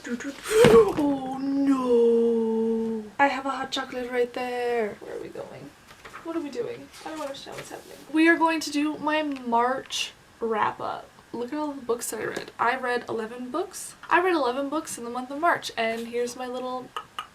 Oh no! I have a hot chocolate right there. Where are we going? What are we doing? I don't understand what's happening. We are going to do my March wrap-up. Look at all the books that I read. I read 11 books. I read 11 books in the month of March, and here's my little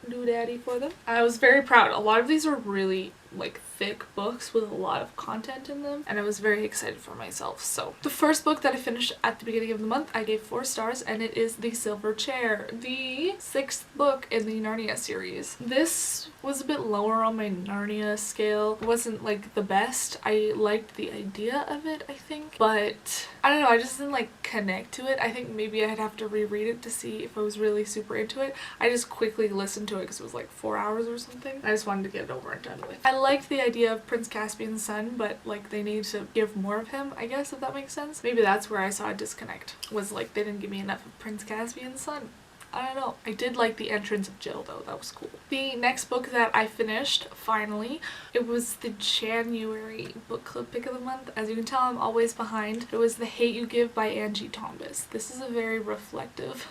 doodaddy for them. I was very proud. A lot of these were really like thick books with a lot of content in them, and I was very excited for myself. So the first book that I finished at the beginning of the month, I gave 4 stars, and it is The Silver Chair, the 6th book in the Narnia series. This was a bit lower on my Narnia scale. It wasn't like the best. I liked the idea of it, I think, but I don't know, I just didn't like connect to it. I think maybe I'd have to reread it to see if I was really super into it. I just quickly listened to it because it was like 4 hours or something. I just wanted to get it over and done with. I liked the idea of Prince Caspian's son, but like they need to give more of him, I guess, if that makes sense. Maybe that's where I saw a disconnect, was like they didn't give me enough of Prince Caspian's son. I don't know. I did like the entrance of Jill though, that was cool. The next book that I finished, finally, it was the January book club pick of the month. As you can tell, I'm always behind. It was The Hate You Give by Angie Thomas. This is a very reflective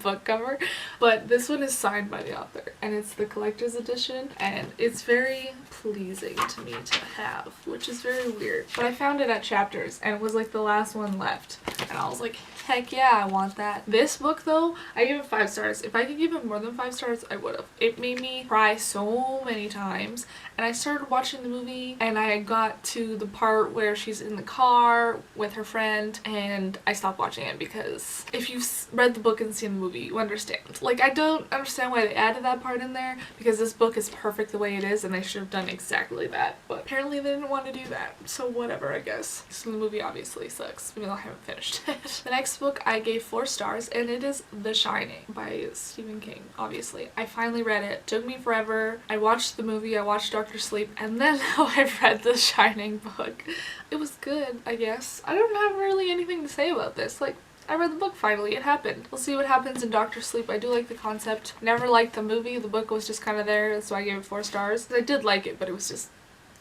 book cover, but this one is signed by the author, and it's the collector's edition, and it's very pleasing to me to have, which is very weird. But I found it at Chapters, and it was like the last one left, and I was like, heck yeah, I want that. This book though, I gave it 5 stars. If I could give it more than 5 stars, I would have. It made me cry so many times, and I started watching the movie, and I got to the part where she's in the car with her friend, and I stopped watching it because if you've read the book and seen the movie, you understand. Like, I don't understand why they added that part in there, because this book is perfect the way it is, and they should have done exactly that, but apparently they didn't want to do that, so whatever, I guess. So the movie obviously sucks, even though I haven't finished it. The next book I gave 4 stars, and it is The Shining by Stephen King, obviously. I finally read it. It took me forever. I watched the movie, I watched Dr. Sleep, and then now I've read The Shining book. It was good, I guess. I don't have really anything to say about this. Like, I read the book finally. It happened. We'll see what happens in Dr. Sleep. I do like the concept. Never liked the movie. The book was just kind of there, so I gave it 4 stars. I did like it, but it was just,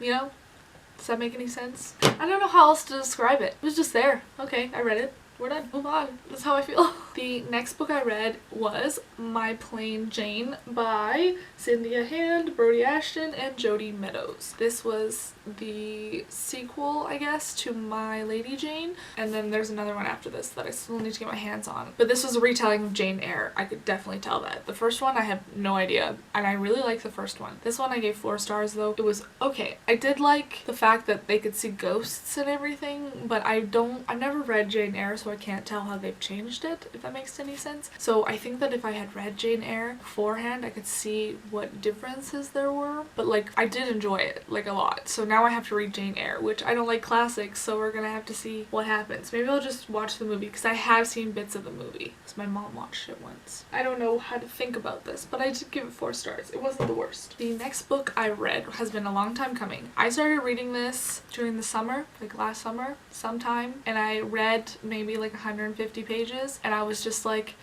you know? Does that make any sense? I don't know how else to describe it. It was just there. Okay, I read it. We're done. Move on. That's how I feel. The next book I read was My Plain Jane by Cynthia Hand, Brody Ashton, and Jodi Meadows. This was the sequel, I guess, to My Lady Jane, and then there's another one after this that I still need to get my hands on. But this was a retelling of Jane Eyre. I could definitely tell that. The first one I have no idea, and I really like the first one. This one I gave 4 stars though. It was okay. I did like the fact that they could see ghosts and everything, but I've never read Jane Eyre, so I can't tell how they've changed it, if that makes any sense. So I think that if I had read Jane Eyre beforehand, I could see what differences there were, but like I did enjoy it like a lot. So now I have to read Jane Eyre, which I don't like classics, so we're gonna have to see what happens. Maybe I'll just watch the movie, because I have seen bits of the movie, because my mom watched it once. I don't know how to think about this, but I did give it 4 stars. It wasn't the worst. The next book I read has been a long time coming. I started reading this during the summer, like last summer sometime, and I read maybe like 150 pages, and I was just like,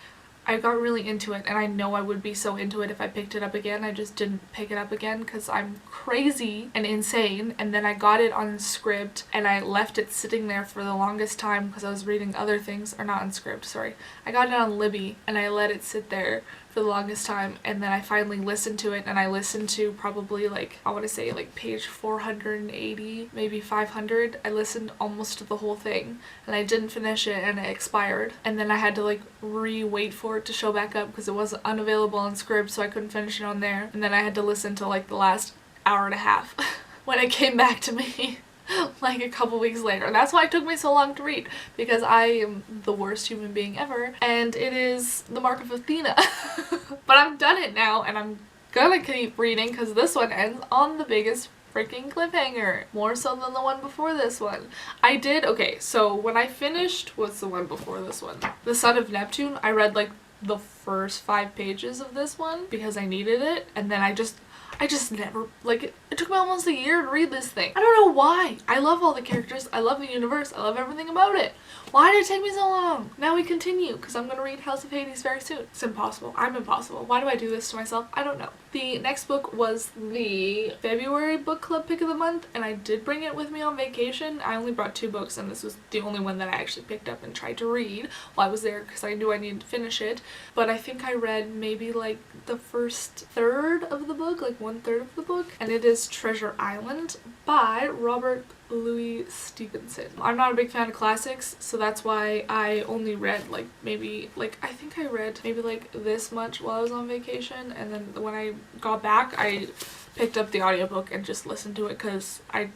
I got really into it, and I know I would be so into it if I picked it up again. I just didn't pick it up again because I'm crazy and insane, and then I got it on Scribd, and I left it sitting there for the longest time because I was reading other things, or not on Scribd, sorry. I got it on Libby, and I let it sit there for the longest time, and then I finally listened to it, and I listened to probably like, I want to say like page 480, maybe 500. I listened almost to the whole thing, and I didn't finish it, and it expired, and then I had to like wait for it to show back up because it wasn't unavailable on Scribd, so I couldn't finish it on there, and then I had to listen to like the last hour and a half when it came back to me. Like a couple weeks later. And that's why it took me so long to read, because I am the worst human being ever, and it is The Mark of Athena. But I've done it now, and I'm gonna keep reading because this one ends on the biggest freaking cliffhanger, more so than the one before this one. Okay, so when I finished, what's the one before this one? The Son of Neptune, I read like the first 5 pages of this one because I needed it, and then I just never, like, it took me almost a year to read this thing. I don't know why. I love all the characters. I love the universe. I love everything about it. Why did it take me so long? Now we continue, because I'm going to read House of Hades very soon. It's impossible. I'm impossible. Why do I do this to myself? I don't know. The next book was the February book club pick of the month, and I did bring it with me on vacation. I only brought 2 books, and this was the only one that I actually picked up and tried to read while I was there, because I knew I needed to finish it. But I think I read maybe like the first third of the book, like 1/3 of the book, and it is Treasure Island by Robert Louis Stevenson. I'm not a big fan of classics, so that's why I only read like maybe like I think I read maybe like this much while I was on vacation, and then when I got back I picked up the audiobook and just listened to it because I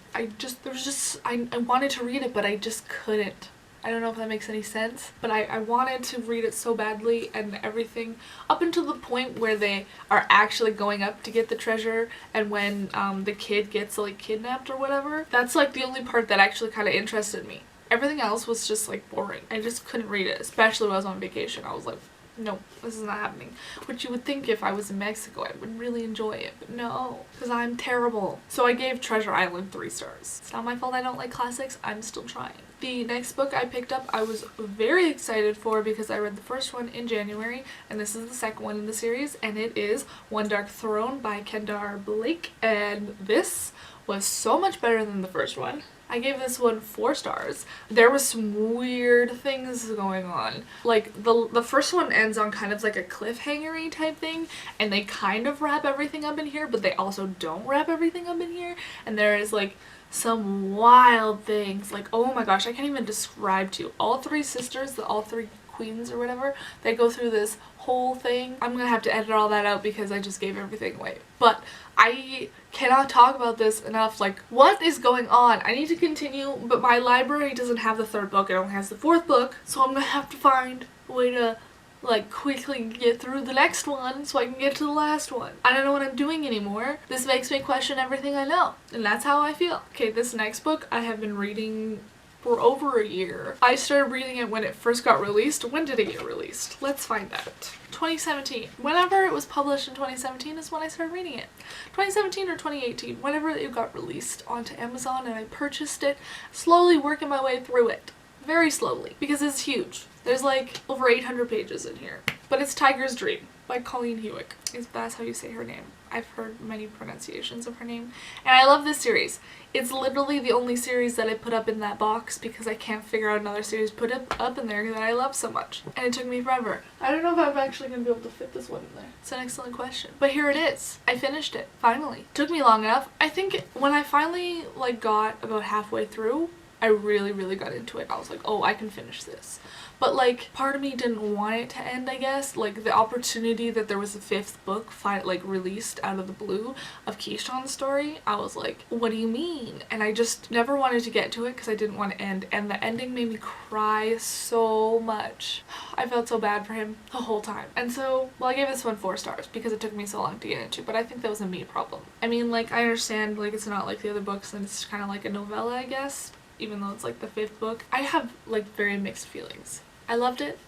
wanted to read it but I just couldn't. I don't know if that makes any sense, but I wanted to read it so badly, and everything up until the point where they are actually going up to get the treasure, and when the kid gets like kidnapped or whatever. That's like the only part that actually kind of interested me. Everything else was just like boring. I just couldn't read it, especially when I was on vacation. I was like, no, this is not happening. Which you would think if I was in Mexico I would really enjoy it, but no, because I'm terrible. So I gave Treasure Island 3 stars. It's not my fault I don't like classics, I'm still trying. The next book I picked up I was very excited for because I read the first one in January, and this is the second one in the series, and it is One Dark Throne by Kendar Blake, and this was so much better than the first one. I gave this one 4 stars. There was some weird things going on. Like, the first one ends on kind of like a cliffhanger-y type thing, and they kind of wrap everything up in here, but they also don't wrap everything up in here, and there is like some wild things. Like, oh my gosh, I can't even describe to you. All 3 sisters, all 3 queens or whatever, they go through this whole thing. I'm gonna have to edit all that out because I just gave everything away. But I cannot talk about this enough. Like, what is going on? I need to continue, but my library doesn't have the 3rd book. It only has the 4th book, so I'm gonna have to find a way to like quickly get through the next one so I can get to the last one. I don't know what I'm doing anymore. This makes me question everything I know, and that's how I feel. Okay, this next book I have been reading for over a year. I started reading it when it first got released. When did it get released? Let's find out. 2017. Whenever it was published in 2017 is when I started reading it. 2017 or 2018, whenever it got released onto Amazon, and I purchased it, slowly working my way through it. Very slowly, because it's huge. There's like over 800 pages in here. But it's Tiger's Dream by Colleen Hewick. That's how you say her name. I've heard many pronunciations of her name. And I love this series. It's literally the only series that I put up in that box because I can't figure out another series put up in there that I love so much. And it took me forever. I don't know if I'm actually going to be able to fit this one in there. It's an excellent question. But here it is. I finished it. Finally. Took me long enough. I think when I finally like got about halfway through, I really got into it. I was like, oh, I can finish this. But like, part of me didn't want it to end, I guess. Like, the opportunity that there was a 5th book like released out of the blue of Keyshawn's story, I was like, what do you mean? And I just never wanted to get to it because I didn't want to end, and the ending made me cry so much. I felt so bad for him the whole time. And so, well, I gave this one 4 stars because it took me so long to get into, but I think that was a me problem. I mean, like, I understand, like, it's not like the other books and it's kind of like a novella, I guess, even though it's like the 5th book. I have like very mixed feelings. I loved it.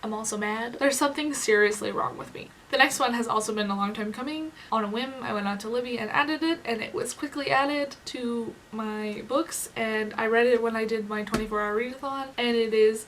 I'm also mad. There's something seriously wrong with me. The next one has also been a long time coming. On a whim, I went on to Libby and added it, and it was quickly added to my books, and I read it when I did my 24-hour readathon, and it is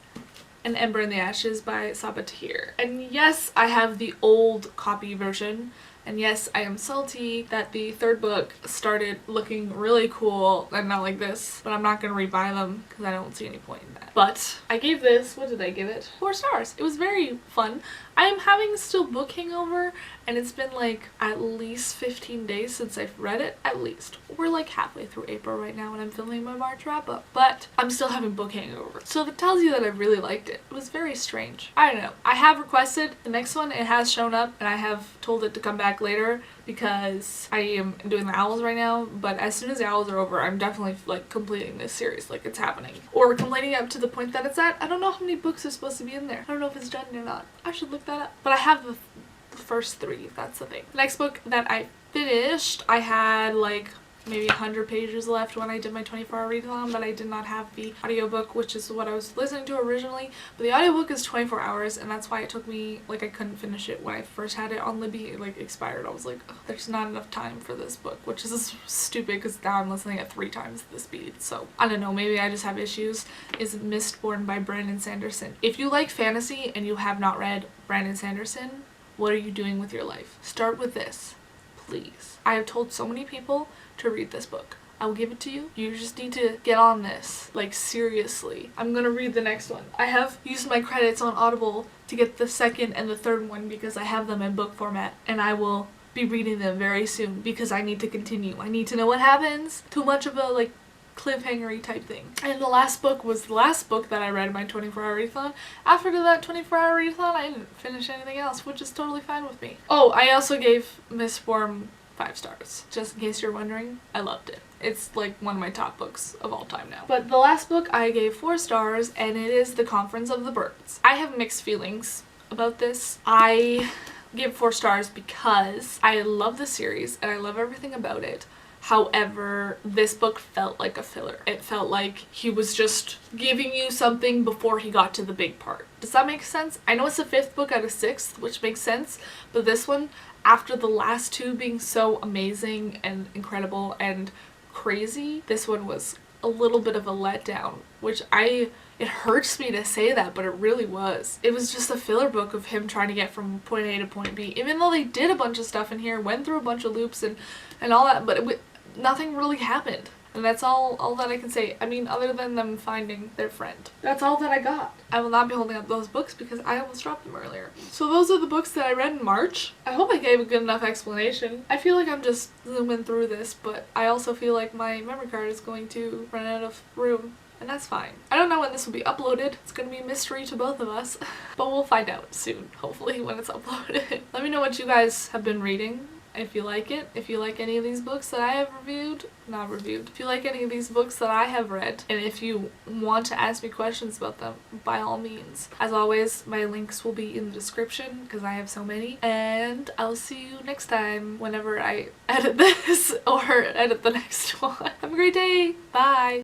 An Ember in the Ashes by Saba Tahir. And yes, I have the old copy version. And yes, I am salty that the 3rd book started looking really cool and not like this, but I'm not going to rebuy them because I don't see any point in that. But I gave this, what did I give it? 4 stars. It was very fun. I am having still book hangover, and it's been like at least 15 days since I've read it, at least. We're like halfway through April right now when I'm filming my March wrap-up, but I'm still having book hangover. So that tells you that I really liked it. It was very strange. I don't know. I have requested the next one. It has shown up, and I have told it to come back later because I am doing the owls right now, but as soon as the owls are over, I'm definitely like completing this series, like it's happening. Or completing up to the point that it's at. I don't know how many books are supposed to be in there. I don't know if it's done or not. I should look that up. But I have the first 3, that's the thing. The next book that I finished, I had like maybe 100 pages left when I did my 24-hour readathon, but I did not have the audiobook, which is what I was listening to originally. But the audiobook is 24 hours, and that's why it took me, like, I couldn't finish it when I first had it on Libby. It, like, expired. I was like, there's not enough time for this book, which is stupid because now I'm listening at 3 times the speed. So, I don't know, maybe I just have issues. Is Mistborn by Brandon Sanderson. If you like fantasy and you have not read Brandon Sanderson, what are you doing with your life? Start with this, please. I have told so many people to read this book. I will give it to you. You just need to get on this. Like, seriously. I'm gonna read the next one. I have used my credits on Audible to get the second and the third one because I have them in book format, and I will be reading them very soon because I need to continue. I need to know what happens. Too much of a, like, cliffhanger-y type thing. And the last book was the last book that I read in my 24-hour readathon. After that 24-hour readathon, I didn't finish anything else, which is totally fine with me. Oh, I also gave Mistborn 5 stars. Just in case you're wondering, I loved it. It's like one of my top books of all time now. But the last book I gave 4 stars, and it is The Conference of the Birds. I have mixed feelings about this. I give 4 stars because I love the series and I love everything about it. However, this book felt like a filler. It felt like he was just giving you something before he got to the big part. Does that make sense? I know it's the 5th book out of 6, which makes sense, but this one, after the last 2 being so amazing and incredible and crazy, this one was a little bit of a letdown, which it hurts me to say that, but it really was. It was just a filler book of him trying to get from point A to point B, even though they did a bunch of stuff in here, went through a bunch of loops and all that, but nothing really happened. And that's all that I can say. I mean, other than them finding their friend. That's all that I got. I will not be holding up those books because I almost dropped them earlier. So those are the books that I read in March. I hope I gave a good enough explanation. I feel like I'm just zooming through this, but I also feel like my memory card is going to run out of room. And that's fine. I don't know when this will be uploaded. It's gonna be a mystery to both of us. But we'll find out soon, hopefully, when it's uploaded. Let me know what you guys have been reading. If you like it, if you like any of these books that I have if you like any of these books that I have read, and if you want to ask me questions about them, by all means. As always, my links will be in the description because I have so many, and I'll see you next time whenever I edit this or edit the next one. Have a great day. Bye.